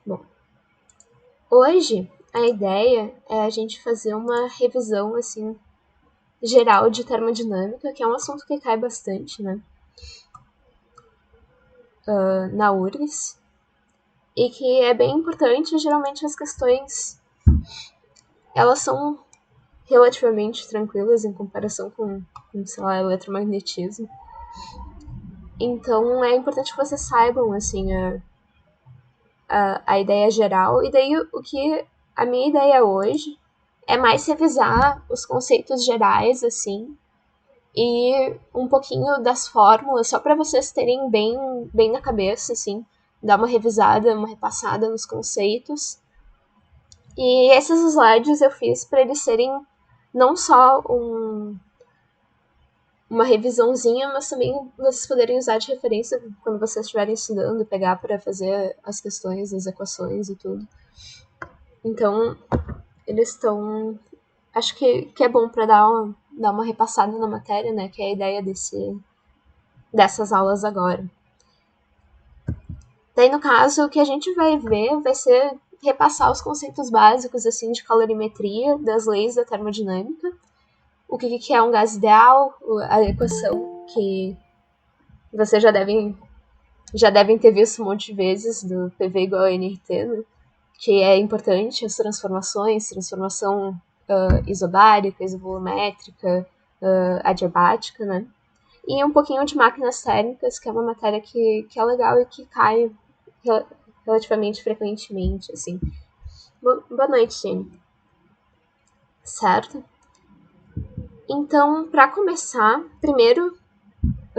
Bom, hoje a ideia é a gente fazer uma revisão, assim, geral de termodinâmica, que é um assunto que cai bastante, né, na URGS, e que é bem importante. Geralmente as questões, elas são relativamente tranquilas em comparação com sei lá, eletromagnetismo. Então é importante que vocês saibam, assim, a ideia geral. E daí o que a minha ideia hoje é mais revisar os conceitos gerais, assim, e um pouquinho das fórmulas, só para vocês terem bem na cabeça, assim, dar uma revisada, uma repassada nos conceitos. E esses slides eu fiz para eles serem não só uma revisãozinha, mas também vocês poderem usar de referência quando vocês estiverem estudando, pegar para fazer as questões, as equações e tudo. Então, eles estão... Acho que é bom para dar uma repassada na matéria, né? Que é a ideia dessas aulas agora. Daí, no caso, o que a gente vai ver vai ser repassar os conceitos básicos, assim, de calorimetria, das leis da termodinâmica, o que é um gás ideal, a equação que vocês já devem ter visto um monte de vezes, do PV igual a nRT, né? Que é importante, as transformações, transformação isobárica, isovolumétrica, adiabática, né? E um pouquinho de máquinas térmicas, que é uma matéria que é legal e que cai relativamente frequentemente, assim. Boa noite, Jenny. Certo? Então, para começar, primeiro,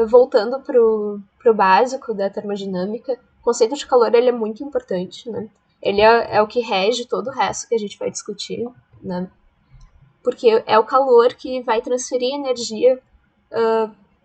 voltando pro básico da termodinâmica, o conceito de calor ele é muito importante, né? Ele é o que rege todo o resto que a gente vai discutir, né? Porque é o calor que vai transferir energia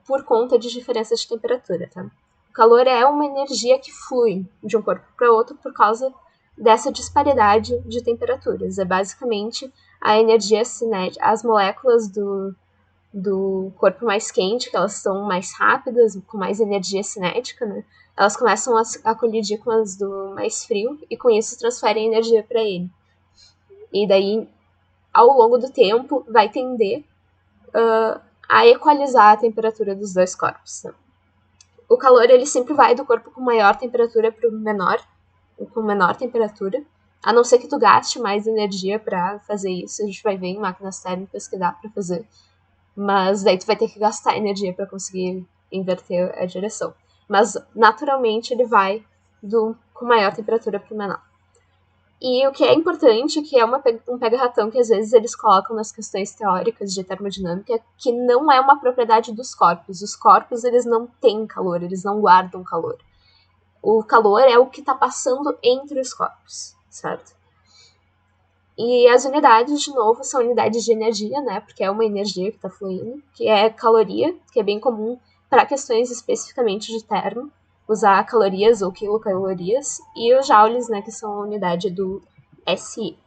por conta de diferença de temperatura, tá? O calor é uma energia que flui de um corpo para outro por causa dessa disparidade de temperaturas. É basicamente a energia cinética, as moléculas do corpo mais quente, que elas são mais rápidas, com mais energia cinética, né? Elas começam a colidir com as do mais frio e com isso transferem energia para ele. E daí, ao longo do tempo, vai tender a equalizar a temperatura dos dois corpos. Né? O calor ele sempre vai do corpo com maior temperatura para o menor, com menor temperatura, a não ser que tu gaste mais energia para fazer isso. A gente vai ver em máquinas térmicas que dá para fazer, mas daí tu vai ter que gastar energia para conseguir inverter a direção. Mas naturalmente ele vai com maior temperatura para o menor. E o que é importante, que é um pega-ratão que às vezes eles colocam nas questões teóricas de termodinâmica, que não é uma propriedade dos corpos. Os corpos, eles não têm calor, eles não guardam calor. O calor é o que está passando entre os corpos, certo? E as unidades, de novo, são unidades de energia, né? Porque é uma energia que está fluindo, que é caloria, que é bem comum para questões especificamente de termo, usar calorias ou quilocalorias, e os joules, né, que são a unidade do SI.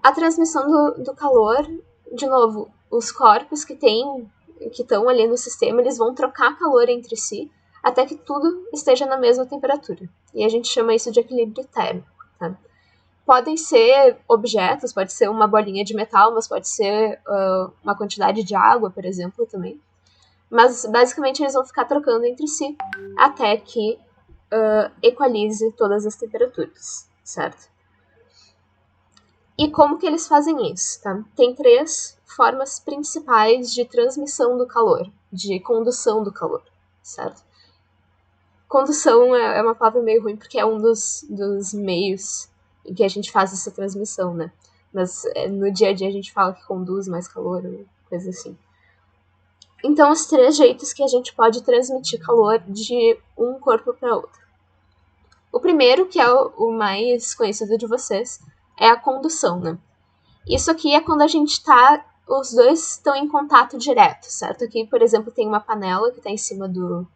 A transmissão do calor, de novo, os corpos que estão ali no sistema, eles vão trocar calor entre si até que tudo esteja na mesma temperatura. E a gente chama isso de equilíbrio térmico, tá? Podem ser objetos, pode ser uma bolinha de metal, mas pode ser uma quantidade de água, por exemplo, também. Mas, basicamente, eles vão ficar trocando entre si até que equalize todas as temperaturas, certo? E como que eles fazem isso, tá? Tem 3 formas principais de transmissão do calor, de condução do calor, certo? Condução é uma palavra meio ruim porque é um dos meios em que a gente faz essa transmissão, né? Mas no dia a dia a gente fala que conduz mais calor, coisa assim. Então, os 3 jeitos que a gente pode transmitir calor de um corpo para outro. O primeiro, que é o mais conhecido de vocês, é a condução, né? Isso aqui é quando a gente tá... Os dois estão em contato direto, certo? Aqui, por exemplo, tem uma panela que está em cima do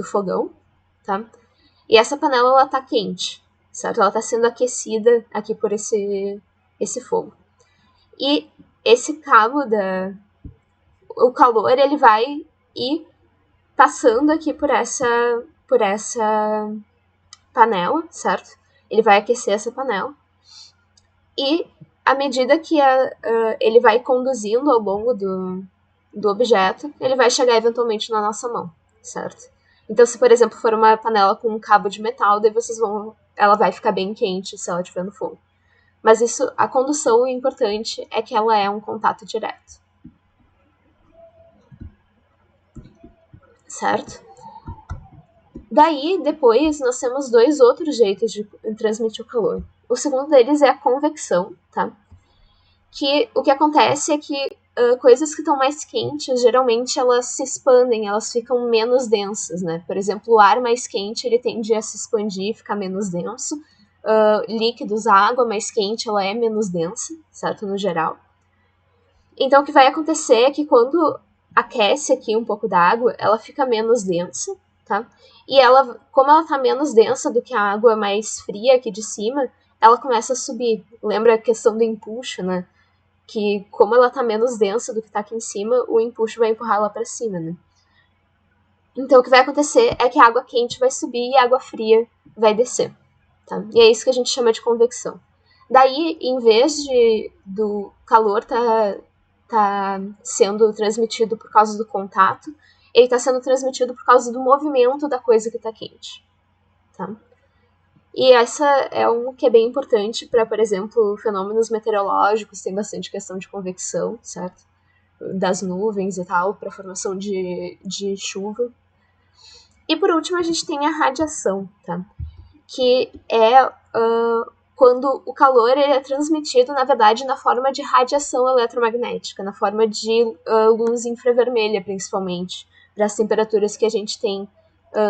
fogão, tá? E essa panela, ela tá quente, certo? Ela tá sendo aquecida aqui por esse fogo. E esse cabo o calor, ele vai ir passando aqui por essa panela, certo? Ele vai aquecer essa panela. E à medida que ele vai conduzindo ao longo do objeto, ele vai chegar eventualmente na nossa mão, certo? Então, se, por exemplo, for uma panela com um cabo de metal, daí ela vai ficar bem quente se ela estiver no fogo. Mas a condução importante é que ela é um contato direto. Certo? Daí, depois, nós temos 2 outros jeitos de transmitir o calor. O segundo deles é a convecção, tá? Que o que acontece é que coisas que estão mais quentes, geralmente elas se expandem, elas ficam menos densas, né? Por exemplo, o ar mais quente, ele tende a se expandir e ficar menos denso. Líquidos, a água mais quente, ela é menos densa, certo? No geral. Então, o que vai acontecer é que quando aquece aqui um pouco da água, ela fica menos densa, tá? E como ela tá menos densa do que a água mais fria aqui de cima, ela começa a subir. Lembra a questão do empuxo, né? Que como ela tá menos densa do que tá aqui em cima, o empuxo vai empurrar ela para cima, né? Então, o que vai acontecer é que a água quente vai subir e a água fria vai descer, tá? E é isso que a gente chama de convecção. Daí, em vez do calor tá sendo transmitido por causa do contato, ele está sendo transmitido por causa do movimento da coisa que está quente, tá? E essa é um que é bem importante para, por exemplo, fenômenos meteorológicos, tem bastante questão de convecção, certo? Das nuvens e tal, para formação de chuva. E por último, a gente tem a radiação, tá? Que é quando o calor ele é transmitido, na verdade, na forma de radiação eletromagnética, na forma de luz infravermelha, principalmente, para as temperaturas que a gente tem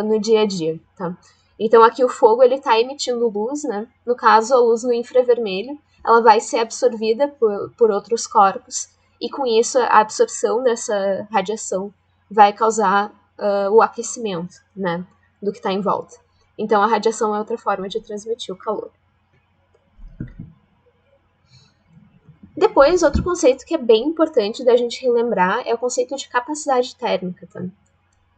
no dia a dia, tá? Então, aqui o fogo ele está emitindo luz, né? No caso, a luz no infravermelho, ela vai ser absorvida por outros corpos, e com isso, a absorção dessa radiação vai causar o aquecimento, né? Do que está em volta. Então, a radiação é outra forma de transmitir o calor. Depois, outro conceito que é bem importante da gente relembrar é o conceito de capacidade térmica, tá?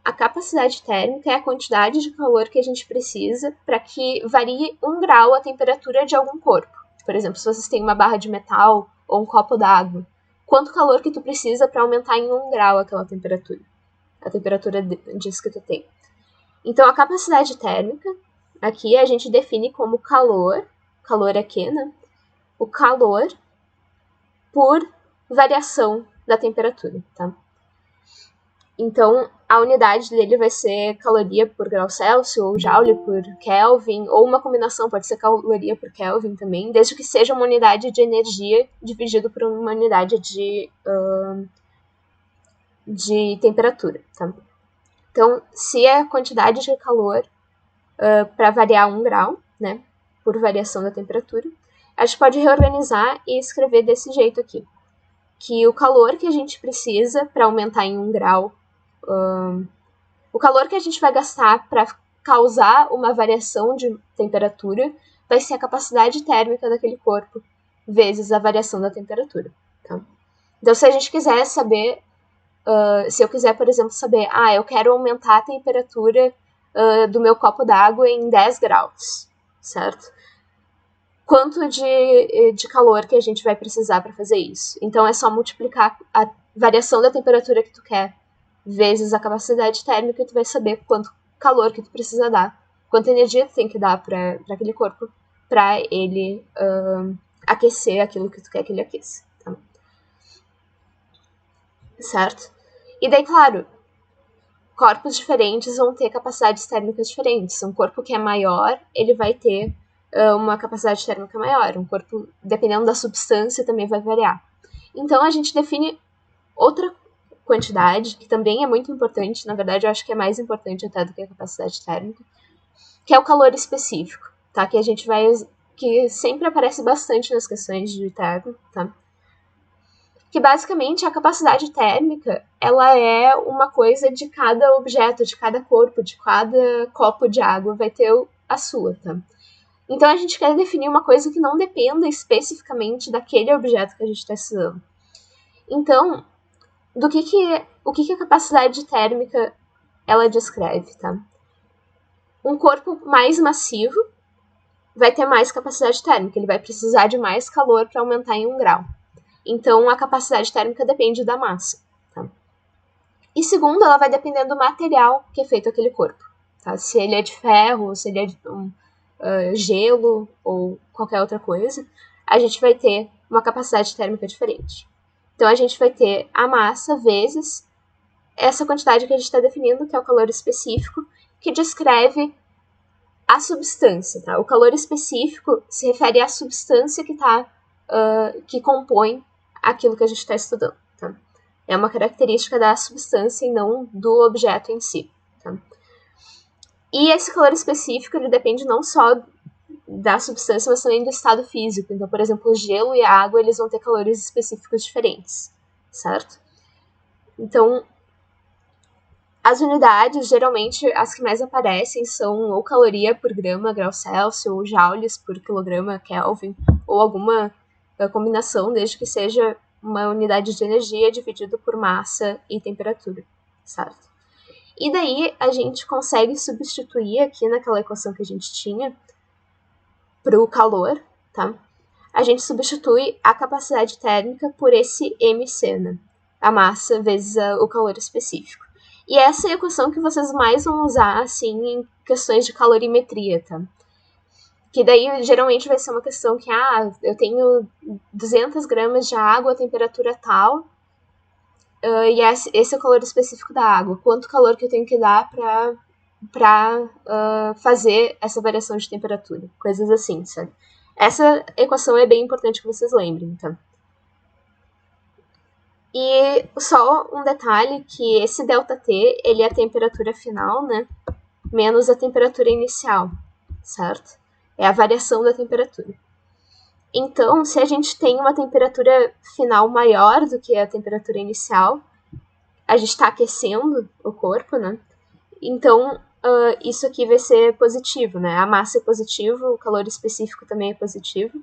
A capacidade térmica é a quantidade de calor que a gente precisa para que varie 1 grau a temperatura de algum corpo. Por exemplo, se vocês têm uma barra de metal ou um copo d'água, quanto calor que tu precisa para aumentar em 1 grau aquela temperatura? A temperatura disso que tu tem. Então, a capacidade térmica, aqui a gente define como calor aqui, né? O calor por variação da temperatura, tá? Então, a unidade dele vai ser caloria por grau Celsius, ou joule por Kelvin, ou uma combinação, pode ser caloria por Kelvin também, desde que seja uma unidade de energia dividido por uma unidade de temperatura, tá? Então, se a quantidade de calor para variar 1 grau, né, por variação da temperatura, a gente pode reorganizar e escrever desse jeito aqui, que o calor que a gente precisa para aumentar em 1 grau, o calor que a gente vai gastar para causar uma variação de temperatura vai ser a capacidade térmica daquele corpo vezes a variação da temperatura, tá? Então, se a gente quiser saber, se eu quiser, por exemplo, saber, eu quero aumentar a temperatura do meu copo d'água em 10 graus, certo? Quanto de calor que a gente vai precisar para fazer isso? Então, é só multiplicar a variação da temperatura que tu quer vezes a capacidade térmica e tu vai saber quanto calor que tu precisa dar, quanta energia tu tem que dar para aquele corpo para ele aquecer aquilo que tu quer que ele aqueça, tá? Certo? E daí, claro, corpos diferentes vão ter capacidades térmicas diferentes. Um corpo que é maior, ele vai ter uma capacidade térmica maior. Um corpo, dependendo da substância, também vai variar. Então, a gente define outra quantidade, que também é muito importante, na verdade, eu acho que é mais importante até do que a capacidade térmica, que é o calor específico, tá? Que a gente que sempre aparece bastante nas questões de termo, tá? Que basicamente a capacidade térmica, ela é uma coisa de cada objeto, de cada corpo, de cada copo de água, vai ter a sua, tá? Então a gente quer definir uma coisa que não dependa especificamente daquele objeto que a gente está estudando. Então, o que a capacidade térmica ela descreve, tá? Um corpo mais massivo vai ter mais capacidade térmica, ele vai precisar de mais calor para aumentar em 1 grau. Então, a capacidade térmica depende da massa. Tá? E segundo, ela vai depender do material que é feito aquele corpo. Tá? Se ele é de ferro, se ele é de gelo ou qualquer outra coisa, a gente vai ter uma capacidade térmica diferente. Então, a gente vai ter a massa vezes essa quantidade que a gente está definindo, que é o calor específico, que descreve a substância. Tá? O calor específico se refere à substância que compõe aquilo que a gente está estudando. Tá? É uma característica da substância e não do objeto em si. Tá? E esse calor específico ele depende não só da substância, mas também do estado físico. Então, por exemplo, o gelo e a água eles vão ter calores específicos diferentes, certo? Então, as unidades, geralmente, as que mais aparecem são ou caloria por grama grau Celsius, ou joules por quilograma Kelvin, ou alguma combinação, desde que seja uma unidade de energia dividido por massa e temperatura, certo? E daí a gente consegue substituir aqui naquela equação que a gente tinha para o calor, tá? A gente substitui a capacidade térmica por esse MC, né? A massa vezes o calor específico. E essa é a equação que vocês mais vão usar, assim, em questões de calorimetria, tá? Que daí, geralmente, vai ser uma questão que, eu tenho 200 gramas de água, a temperatura tal, e esse é o calor específico da água. Quanto calor que eu tenho que dar para fazer essa variação de temperatura? Coisas assim, sabe? Essa equação é bem importante que vocês lembrem, tá? E só um detalhe, que esse ΔT, ele é a temperatura final, né? Menos a temperatura inicial, certo? É a variação da temperatura. Então, se a gente tem uma temperatura final maior do que a temperatura inicial, a gente está aquecendo o corpo, né? Então, isso aqui vai ser positivo, né? A massa é positivo, o calor específico também é positivo.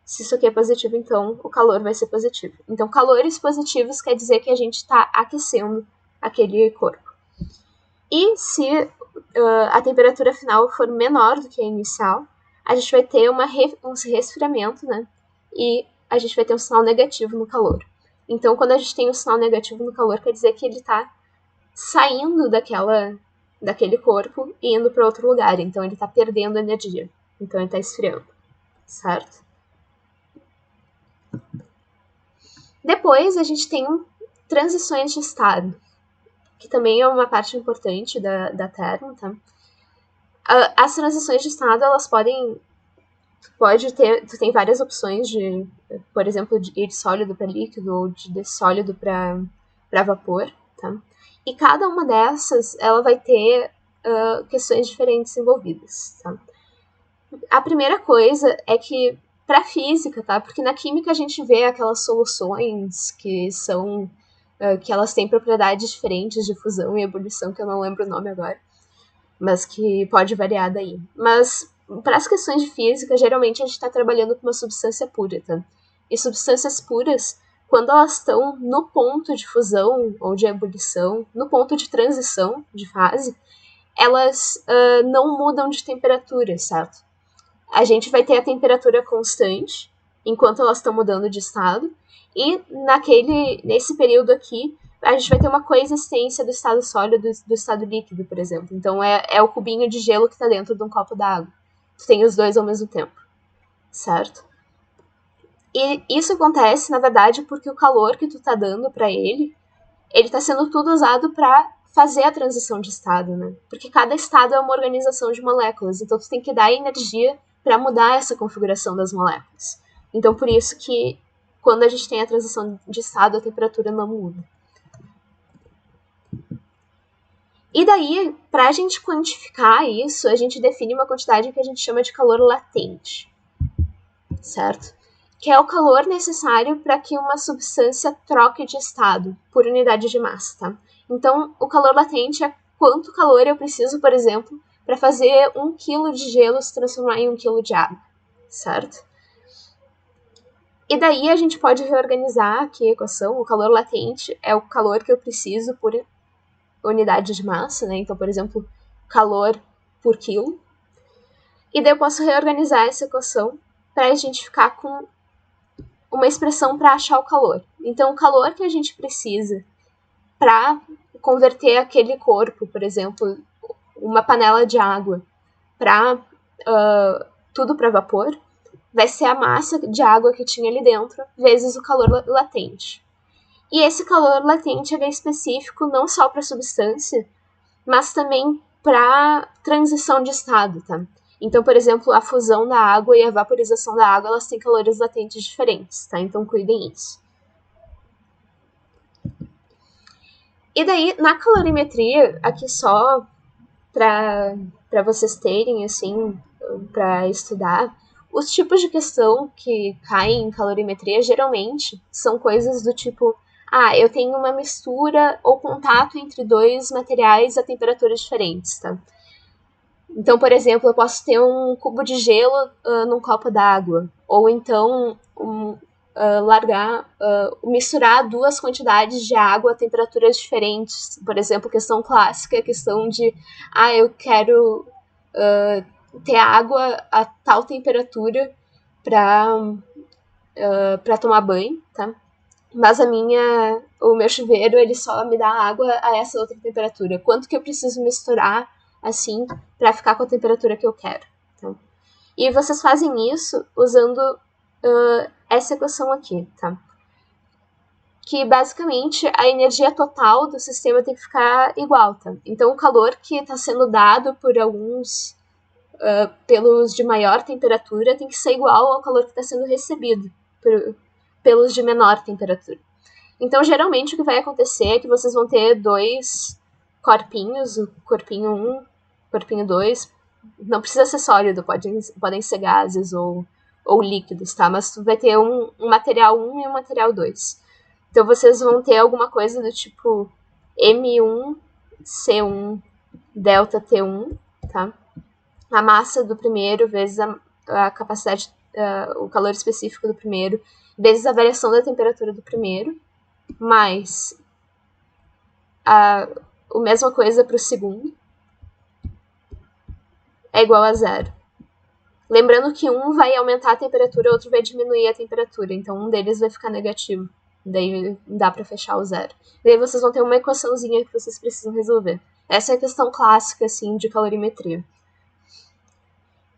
Se isso aqui é positivo, então o calor vai ser positivo. Então, calores positivos quer dizer que a gente está aquecendo aquele corpo. E se a temperatura final for menor do que a inicial, a gente vai ter um resfriamento, né? E a gente vai ter um sinal negativo no calor. Então, quando a gente tem um sinal negativo no calor, quer dizer que ele está saindo daquele corpo e indo para outro lugar. Então, ele está perdendo energia. Então, ele está esfriando, certo? Depois, a gente tem transições de estado, que também é uma parte importante da termo, tá? As transições de estado, elas tu tem várias opções de, por exemplo, de ir de sólido para líquido ou de sólido para vapor, tá? E cada uma dessas, ela vai ter questões diferentes envolvidas, tá? A primeira coisa é que, para física, tá? Porque na química a gente vê aquelas soluções que são que elas têm propriedades diferentes de fusão e ebulição, que eu não lembro o nome agora, mas que pode variar daí. Mas para as questões de física, geralmente a gente está trabalhando com uma substância pura, tá? E substâncias puras, quando elas estão no ponto de fusão ou de ebulição, no ponto de transição de fase, elas não mudam de temperatura, certo? A gente vai ter a temperatura constante enquanto elas estão mudando de estado, e nesse período aqui, a gente vai ter uma coexistência do estado sólido e do estado líquido, por exemplo. Então, é o cubinho de gelo que está dentro de um copo d'água. Tu tem os dois ao mesmo tempo, certo? E isso acontece, na verdade, porque o calor que tu está dando para ele está sendo tudo usado para fazer a transição de estado, né? Porque cada estado é uma organização de moléculas, então tu tem que dar energia para mudar essa configuração das moléculas. Então, por isso que quando a gente tem a transição de estado, a temperatura não muda. E daí, para a gente quantificar isso, a gente define uma quantidade que a gente chama de calor latente, certo? Que é o calor necessário para que uma substância troque de estado por unidade de massa, tá? Então, o calor latente é quanto calor eu preciso, por exemplo, para fazer 1 kg de gelo se transformar em 1 kg de água, certo? E daí a gente pode reorganizar aqui a equação. O calor latente é o calor que eu preciso por unidade de massa, né? Então, por exemplo, calor por quilo. E daí eu posso reorganizar essa equação para a gente ficar com uma expressão para achar o calor. Então, o calor que a gente precisa para converter aquele corpo, por exemplo, uma panela de água, para tudo para vapor, vai ser a massa de água que tinha ali dentro, vezes o calor latente. E esse calor latente é específico não só para a substância, mas também para transição de estado, tá? Então, por exemplo, a fusão da água e a vaporização da água, elas têm calores latentes diferentes, tá? Então, cuidem disso. E daí, na calorimetria, aqui só para vocês terem, assim, para estudar, os tipos de questão que caem em calorimetria geralmente são coisas do tipo: eu tenho uma mistura ou contato entre dois materiais a temperaturas diferentes, tá? Então, por exemplo, eu posso ter um cubo de gelo num copo d'água, ou então misturar duas quantidades de água a temperaturas diferentes. Por exemplo, questão clássica, questão de eu quero ter água a tal temperatura para tomar banho, tá? Mas o meu chuveiro, ele só me dá água a essa outra temperatura. Quanto que eu preciso misturar, assim, para ficar com a temperatura que eu quero? Tá? E vocês fazem isso usando essa equação aqui, tá? Que, basicamente, a energia total do sistema tem que ficar igual, tá? Então, o calor que está sendo dado por alguns pelos de maior temperatura tem que ser igual ao calor que está sendo recebido pelos de menor temperatura. Então, geralmente, o que vai acontecer é que vocês vão ter dois corpinhos, o corpinho 1, corpinho 2. Não precisa ser sólido, podem ser gases ou líquidos, tá? Mas tu vai ter um material 1 e um material 2. Então, vocês vão ter alguma coisa do tipo M1C1 delta T1, tá? A massa do primeiro vezes a capacidade, o calor específico do primeiro, vezes a variação da temperatura do primeiro, mais a mesma coisa para o segundo, é igual a zero. Lembrando que um vai aumentar a temperatura, o outro vai diminuir a temperatura, então um deles vai ficar negativo. Daí dá para fechar o zero. Daí vocês vão ter uma equaçãozinha que vocês precisam resolver. Essa é a questão clássica, assim, de calorimetria.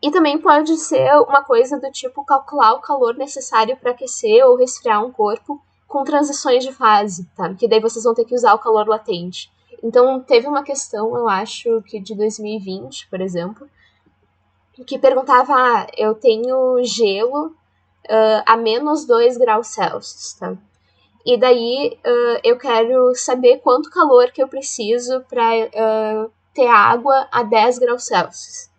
E também pode ser uma coisa do tipo calcular o calor necessário para aquecer ou resfriar um corpo com transições de fase, tá? Que daí vocês vão ter que usar o calor latente. Então, teve uma questão, eu acho que de 2020, por exemplo, que perguntava: eu tenho gelo a menos 2 graus Celsius, tá? E daí eu quero saber quanto calor que eu preciso para ter água a 10 graus Celsius.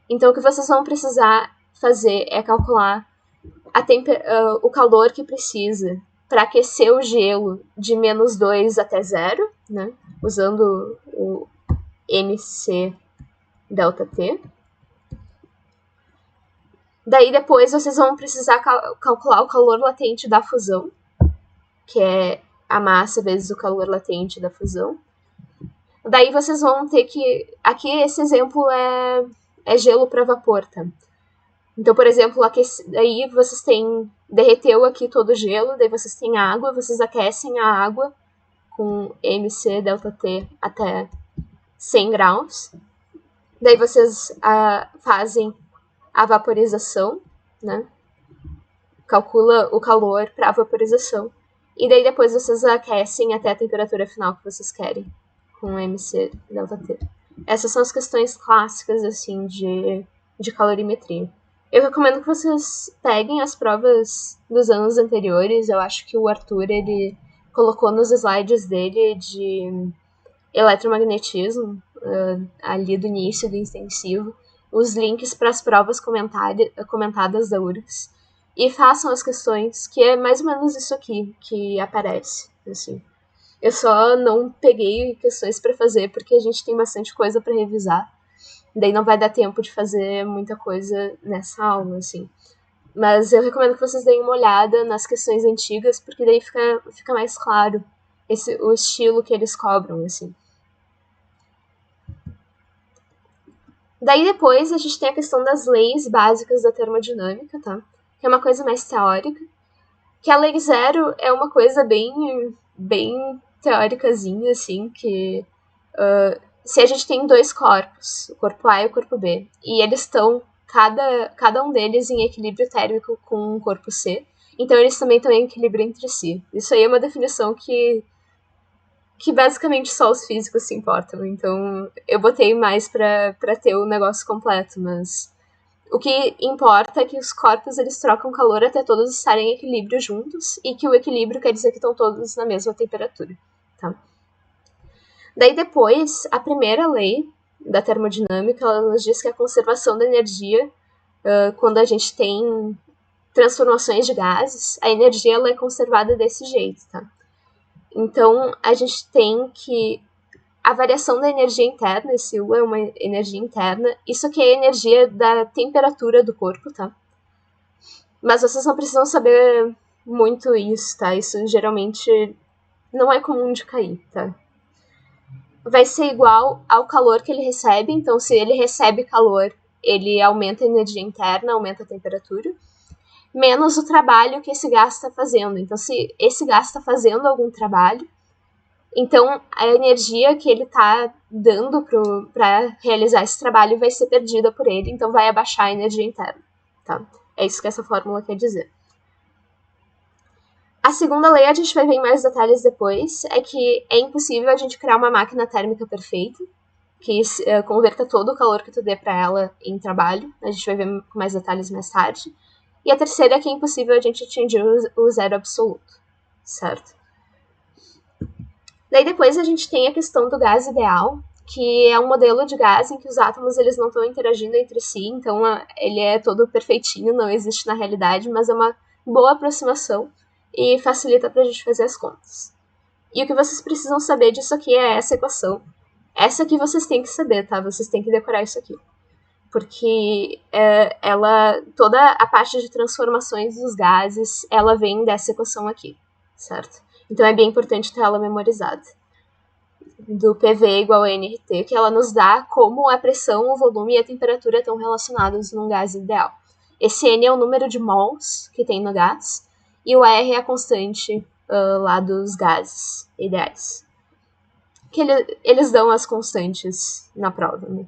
Então, o que vocês vão precisar fazer é calcular o calor que precisa para aquecer o gelo de menos 2 até 0, né? Usando o MC delta T. Daí, depois, vocês vão precisar calcular o calor latente da fusão, que é a massa vezes o calor latente da fusão. Daí, vocês vão ter que... Aqui, esse exemplo é gelo para vapor, tá? Então, por exemplo, daí vocês derreteu aqui todo o gelo, daí vocês têm água, vocês aquecem a água com MC delta T até 100 graus. Daí vocês fazem a vaporização, né? Calcula o calor para a vaporização. E daí depois vocês aquecem até a temperatura final que vocês querem com MC delta T. Essas são as questões clássicas, assim, de calorimetria. Eu recomendo que vocês peguem as provas dos anos anteriores. Eu acho que o Arthur, ele colocou nos slides dele de eletromagnetismo, ali do início do intensivo, os links para as provas comentadas da URGS. E façam as questões, que é mais ou menos isso aqui que aparece, assim. Eu só não peguei questões para fazer porque a gente tem bastante coisa para revisar. Daí não vai dar tempo de fazer muita coisa nessa aula, assim. Mas eu recomendo que vocês deem uma olhada nas questões antigas, porque daí fica mais claro o estilo que eles cobram, assim. Daí depois a gente tem a questão das leis básicas da termodinâmica, tá? Que é uma coisa mais teórica. Que a lei zero é uma coisa bem teóricazinha, assim, que se a gente tem dois corpos, o corpo A e o corpo B, e eles estão, cada um deles em equilíbrio térmico com o corpo C, então eles também estão em equilíbrio entre si. Isso aí é uma definição que basicamente só os físicos se importam, então eu botei mais pra ter o negócio completo, mas o que importa é que os corpos eles trocam calor até todos estarem em equilíbrio juntos, e que o equilíbrio quer dizer que estão todos na mesma temperatura, tá? Daí depois, a primeira lei da termodinâmica, ela nos diz que a conservação da energia, quando a gente tem transformações de gases, a energia ela é conservada desse jeito, tá? Então, a gente tem que a variação da energia interna, esse U é uma energia interna, isso aqui é a energia da temperatura do corpo, tá? Mas vocês não precisam saber muito isso, tá? Isso geralmente não é comum de cair, tá? Vai ser igual ao calor que ele recebe, então se ele recebe calor, ele aumenta a energia interna, aumenta a temperatura, menos o trabalho que esse gás está fazendo. Então, se esse gás está fazendo algum trabalho, então a energia que ele está dando para realizar esse trabalho vai ser perdida por ele, então vai abaixar a energia interna. Tá? É isso que essa fórmula quer dizer. A segunda lei, a gente vai ver em mais detalhes depois, é que é impossível a gente criar uma máquina térmica perfeita, que converta todo o calor que tu dê para ela em trabalho. A gente vai ver com mais detalhes mais tarde. E a terceira é que é impossível a gente atingir o zero absoluto, certo? Daí depois a gente tem a questão do gás ideal, que é um modelo de gás em que os átomos eles não estão interagindo entre si, então ele é todo perfeitinho, não existe na realidade, mas é uma boa aproximação e facilita para a gente fazer as contas. E o que vocês precisam saber disso aqui é essa equação. Essa aqui vocês têm que saber, tá? Vocês têm que decorar isso aqui. Porque toda a parte de transformações dos gases, ela vem dessa equação aqui, certo? Então é bem importante ter ela memorizada. Do PV igual a nRT, que ela nos dá como a pressão, o volume e a temperatura estão relacionados num gás ideal. Esse N é o número de mols que tem no gás, e o R é a constante lá dos gases ideais. Que eles dão as constantes na prova, né?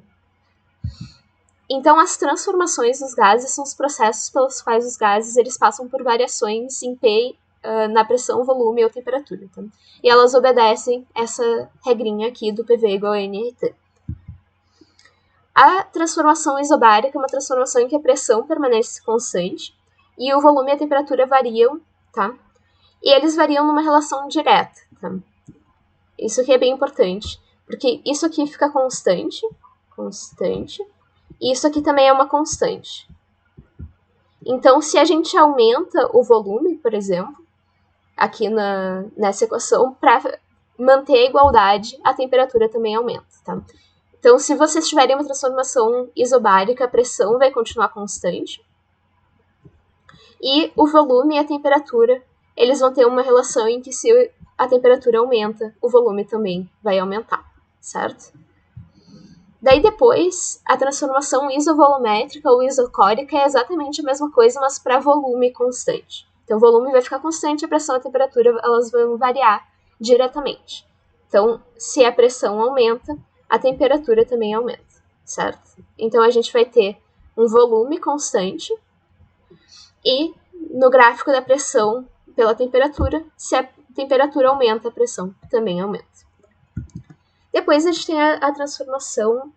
Então, as transformações dos gases são os processos pelos quais os gases eles passam por variações em P na pressão, volume ou temperatura. Tá? E elas obedecem essa regrinha aqui do PV igual a nRT. A transformação isobárica é uma transformação em que a pressão permanece constante e o volume e a temperatura variam, tá? E eles variam numa relação direta, tá? Isso aqui é bem importante, porque isso aqui fica constante, e isso aqui também é uma constante. Então, se a gente aumenta o volume, por exemplo, aqui nessa equação, para manter a igualdade, a temperatura também aumenta, tá? Então, se vocês tiverem uma transformação isobárica, a pressão vai continuar constante. E o volume e a temperatura, eles vão ter uma relação em que se a temperatura aumenta, o volume também vai aumentar, certo? Daí depois, a transformação isovolumétrica ou isocórica é exatamente a mesma coisa, mas para volume constante. Então, o volume vai ficar constante, a pressão e a temperatura elas vão variar diretamente. Então, se a pressão aumenta, a temperatura também aumenta, certo? Então, a gente vai ter um volume constante e no gráfico da pressão pela temperatura, se a temperatura aumenta, a pressão também aumenta. Depois, a gente tem a transformação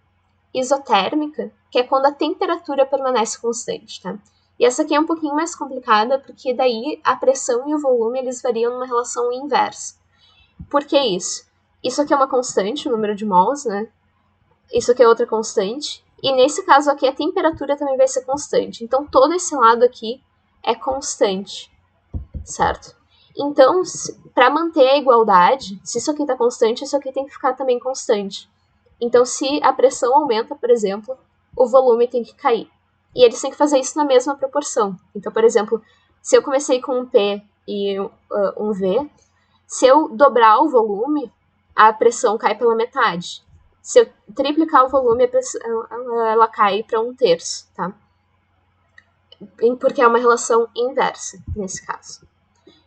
isotérmica, que é quando a temperatura permanece constante, tá? E essa aqui é um pouquinho mais complicada, porque daí a pressão e o volume eles variam numa relação inversa. Por que isso? Isso aqui é uma constante, o número de mols, né? Isso aqui é outra constante. E nesse caso aqui, a temperatura também vai ser constante. Então, todo esse lado aqui é constante, certo? Então, para manter a igualdade, se isso aqui está constante, isso aqui tem que ficar também constante. Então, se a pressão aumenta, por exemplo, o volume tem que cair. E eles têm que fazer isso na mesma proporção. Então, por exemplo, se eu comecei com um P e um V, se eu dobrar o volume, a pressão cai pela metade. Se eu triplicar o volume, ela cai para 1/3, tá? Porque é uma relação inversa, nesse caso.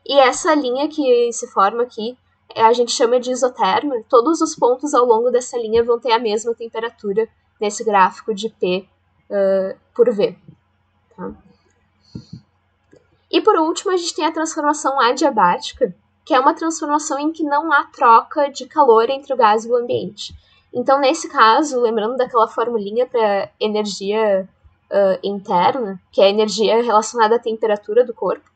E essa linha que se forma aqui, a gente chama de isoterma. Todos os pontos ao longo dessa linha vão ter a mesma temperatura nesse gráfico de P por V. Tá? E por último, a gente tem a transformação adiabática, que é uma transformação em que não há troca de calor entre o gás e o ambiente. Então, nesse caso, lembrando daquela formulinha para energia interna, que é a energia relacionada à temperatura do corpo,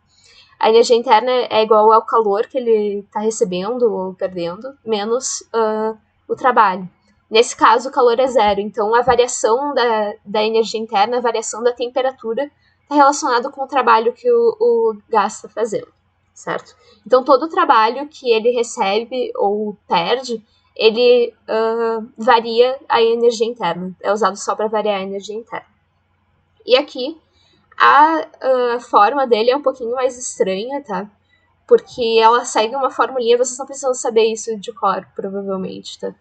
a energia interna é igual ao calor que ele está recebendo ou perdendo, menos o trabalho. Nesse caso, o calor é zero. Então, a variação da energia interna, a variação da temperatura, está relacionado com o trabalho que o gás está fazendo, certo? Então, todo o trabalho que ele recebe ou perde, ele varia a energia interna. É usado só para variar a energia interna. E aqui, a forma dele é um pouquinho mais estranha, tá? Porque ela segue uma formulinha, vocês não precisam saber isso de cor, provavelmente, tá?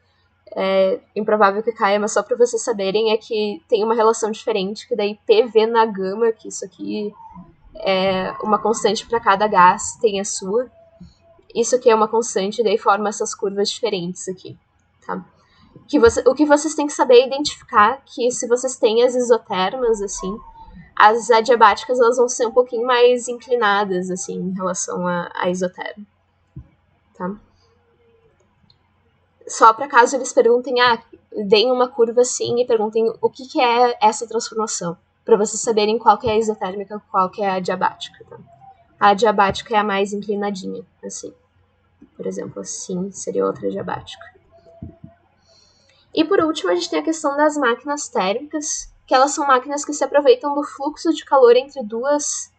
É improvável que caia, mas só para vocês saberem é que tem uma relação diferente, que daí PV na gama, que isso aqui é uma constante para cada gás, tem a sua. Isso aqui é uma constante, daí forma essas curvas diferentes aqui, tá? O que vocês têm que saber é identificar que se vocês têm as isotermas, assim, as adiabáticas elas vão ser um pouquinho mais inclinadas, assim, em relação à isoterma, tá? Só para caso eles perguntem, deem uma curva assim e perguntem o que é essa transformação, para vocês saberem qual que é a isotérmica, qual que é a adiabática, tá? A adiabática é a mais inclinadinha, assim. Por exemplo, assim seria outra adiabática. E por último, a gente tem a questão das máquinas térmicas, que elas são máquinas que se aproveitam do fluxo de calor entre duas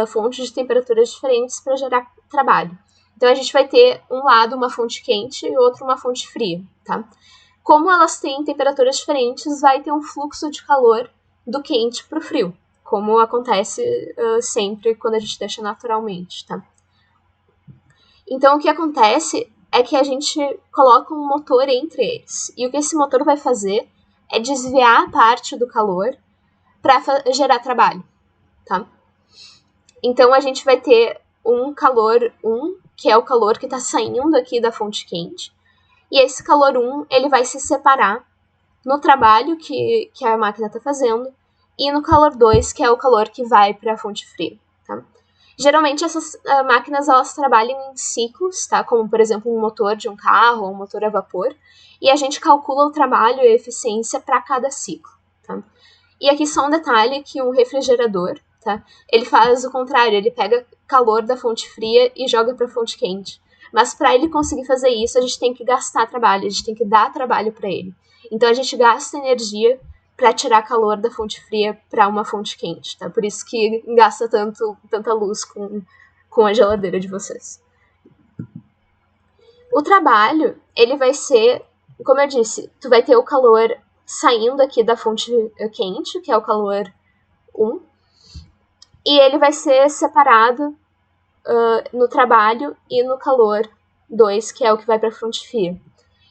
fontes de temperaturas diferentes para gerar trabalho. Então, a gente vai ter um lado uma fonte quente e outro uma fonte fria, tá? Como elas têm temperaturas diferentes, vai ter um fluxo de calor do quente para o frio, como acontece sempre quando a gente deixa naturalmente, tá? Então, o que acontece é que a gente coloca um motor entre eles. E o que esse motor vai fazer é desviar parte do calor para gerar trabalho, tá? Então, a gente vai ter um calor 1, que é o calor que está saindo aqui da fonte quente. E esse calor 1, ele vai se separar no trabalho que a máquina está fazendo e no calor 2, que é o calor que vai para a fonte fria, tá? Geralmente, essas máquinas elas trabalham em ciclos, tá? Como, por exemplo, um motor de um carro ou um motor a vapor. E a gente calcula o trabalho e a eficiência para cada ciclo, tá? E aqui só um detalhe que um refrigerador, tá? Ele faz o contrário, ele pega calor da fonte fria e joga para a fonte quente. Mas para ele conseguir fazer isso, a gente tem que gastar trabalho, a gente tem que dar trabalho para ele. Então a gente gasta energia para tirar calor da fonte fria para uma fonte quente, tá? Por isso que gasta tanta luz com a geladeira de vocês. O trabalho, ele vai ser, como eu disse, tu vai ter o calor saindo aqui da fonte quente, que é o calor 1, e ele vai ser separado no trabalho e no calor 2, que é o que vai para a fonte fria.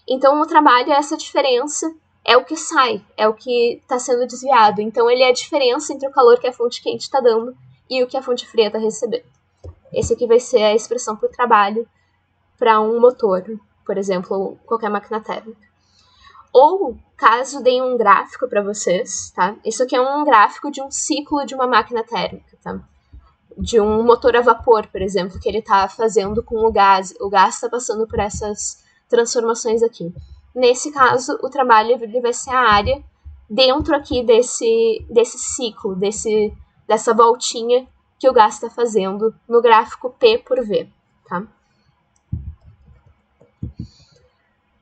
Então, o trabalho é essa diferença, é o que sai, é o que está sendo desviado. Então, ele é a diferença entre o calor que a fonte quente está dando e o que a fonte fria está recebendo. Esse aqui vai ser a expressão para o trabalho para um motor, por exemplo, ou qualquer máquina térmica. Ou, caso dê um gráfico para vocês, tá? Isso aqui é um gráfico de um ciclo de uma máquina térmica, tá? De um motor a vapor, por exemplo, que ele está fazendo com o gás. O gás está passando por essas transformações aqui. Nesse caso, o trabalho ele vai ser a área dentro aqui desse ciclo, dessa voltinha que o gás está fazendo no gráfico P por V, tá?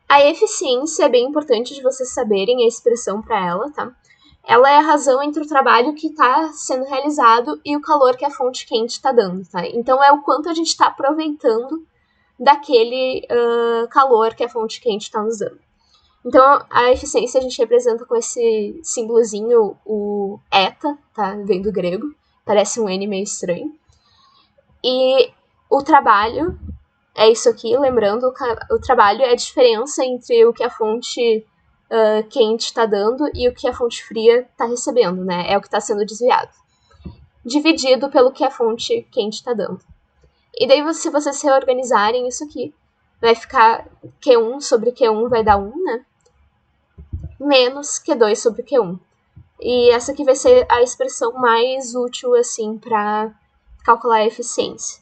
A eficiência é bem importante de vocês saberem a expressão para ela, tá? Ela é a razão entre o trabalho que está sendo realizado e o calor que a fonte quente está dando, tá? Então, é o quanto a gente está aproveitando daquele calor que a fonte quente está nos dando. Então, a eficiência a gente representa com esse símbolozinho, o eta, tá? Vem do grego, parece um N meio estranho. E o trabalho é isso aqui, lembrando, o trabalho é a diferença entre o que a fonte quente está dando e o que a fonte fria está recebendo, né? É o que está sendo desviado. Dividido pelo que a fonte quente está dando. E daí, se vocês reorganizarem isso aqui, vai ficar Q1 sobre Q1 vai dar 1, né? Menos Q2 sobre Q1. E essa aqui vai ser a expressão mais útil, assim, para calcular a eficiência.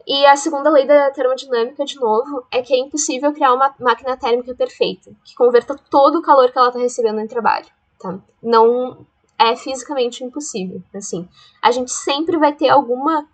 E a segunda lei da termodinâmica, de novo, é que é impossível criar uma máquina térmica perfeita, que converta todo o calor que ela está recebendo em trabalho, tá? Não é fisicamente impossível, assim. A gente sempre vai ter alguma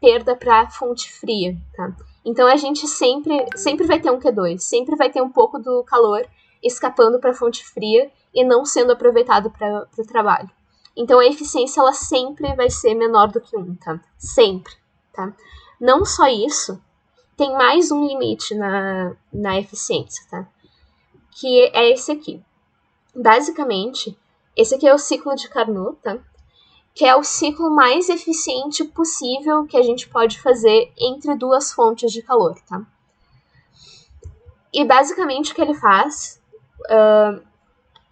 perda para fonte fria, tá? Então a gente sempre vai ter um Q2, sempre vai ter um pouco do calor escapando para a fonte fria e não sendo aproveitado para o trabalho. Então a eficiência ela sempre vai ser menor do que 1, tá? Sempre, tá? Não só isso, tem mais um limite na eficiência, tá? Que é esse aqui. Basicamente, esse aqui é o ciclo de Carnot, tá? Que é o ciclo mais eficiente possível que a gente pode fazer entre duas fontes de calor, tá? E basicamente o que ele faz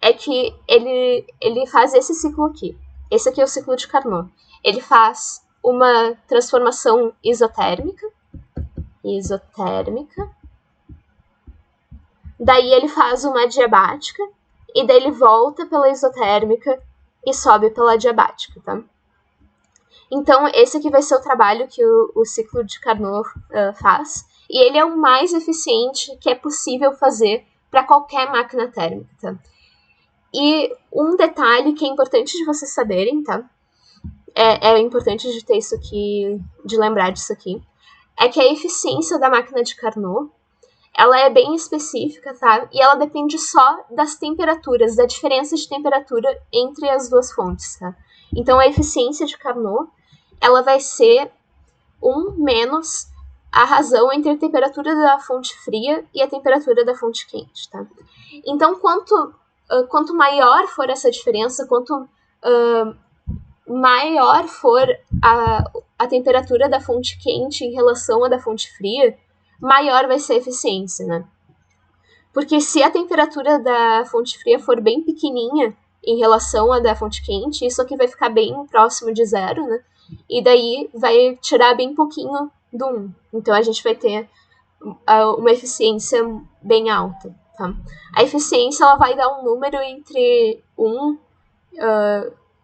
é que ele faz esse ciclo aqui. Esse aqui é o ciclo de Carnot. Ele faz uma transformação isotérmica. Daí ele faz uma adiabática. E daí ele volta pela isotérmica e sobe pela adiabática, tá? Então, esse aqui vai ser o trabalho que o ciclo de Carnot faz. E ele é o mais eficiente que é possível fazer para qualquer máquina térmica, tá? E um detalhe que é importante de vocês saberem, tá? É importante de ter isso aqui, de lembrar disso aqui, é que a eficiência da máquina de Carnot, ela é bem específica, tá? E ela depende só das temperaturas, da diferença de temperatura entre as duas fontes, tá? Então, a eficiência de Carnot, ela vai ser 1 menos a razão entre a temperatura da fonte fria e a temperatura da fonte quente, tá? Então, quanto maior for essa diferença, quanto maior for a temperatura da fonte quente em relação à da fonte fria, maior vai ser a eficiência, né? Porque se a temperatura da fonte fria for bem pequenininha em relação à da fonte quente, isso aqui vai ficar bem próximo de 0, né? E daí vai tirar bem pouquinho do 1. Então a gente vai ter uma eficiência bem alta, tá? A eficiência ela vai dar um número entre 1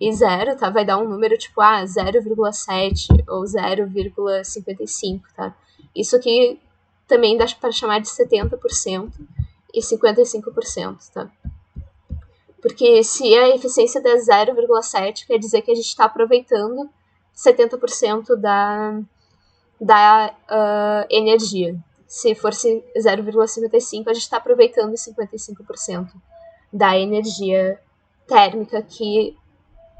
e 0, tá? Vai dar um número tipo 0,7 ou 0,55, tá? Isso aqui também dá para chamar de 70% e 55%, tá? Porque se a eficiência der 0,7, quer dizer que a gente está aproveitando 70% da energia. Se fosse 0,55, a gente está aproveitando 55% da energia térmica que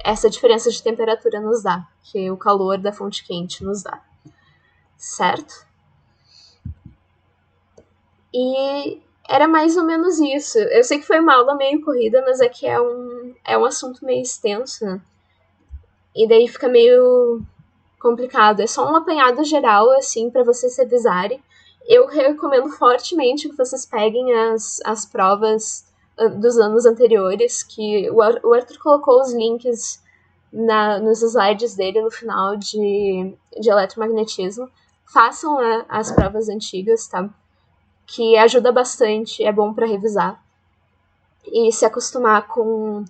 essa diferença de temperatura nos dá, que o calor da fonte quente nos dá. Certo? E era mais ou menos isso. Eu sei que foi uma aula meio corrida, mas é que é um assunto meio extenso, né? E daí fica meio complicado. É só um apanhado geral, assim, para vocês revisarem. Eu recomendo fortemente que vocês peguem as provas dos anos anteriores, que o Arthur colocou os links nos slides dele no final de eletromagnetismo. Façam as provas antigas, tá? Que ajuda bastante, é bom para revisar. E se acostumar com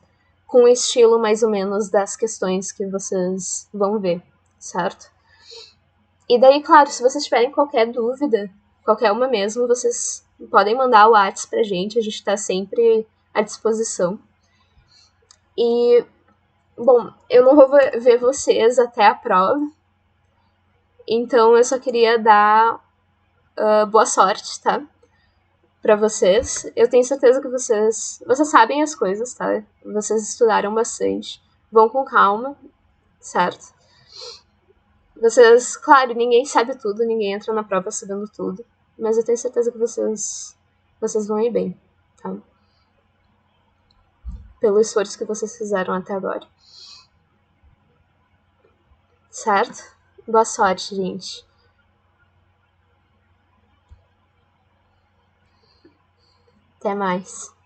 o estilo, mais ou menos, das questões que vocês vão ver, certo? E daí, claro, se vocês tiverem qualquer dúvida, qualquer uma mesmo, vocês podem mandar o WhatsApp pra gente, a gente tá sempre à disposição. E, bom, eu não vou ver vocês até a prova, então eu só queria dar boa sorte, tá? Pra vocês. Eu tenho certeza que vocês sabem as coisas, tá? Vocês estudaram bastante. Vão com calma, certo? Vocês, claro, ninguém sabe tudo, ninguém entra na prova sabendo tudo, mas eu tenho certeza que vocês vão ir bem, tá? Pelo esforço que vocês fizeram até agora. Certo? Boa sorte, gente. Até mais.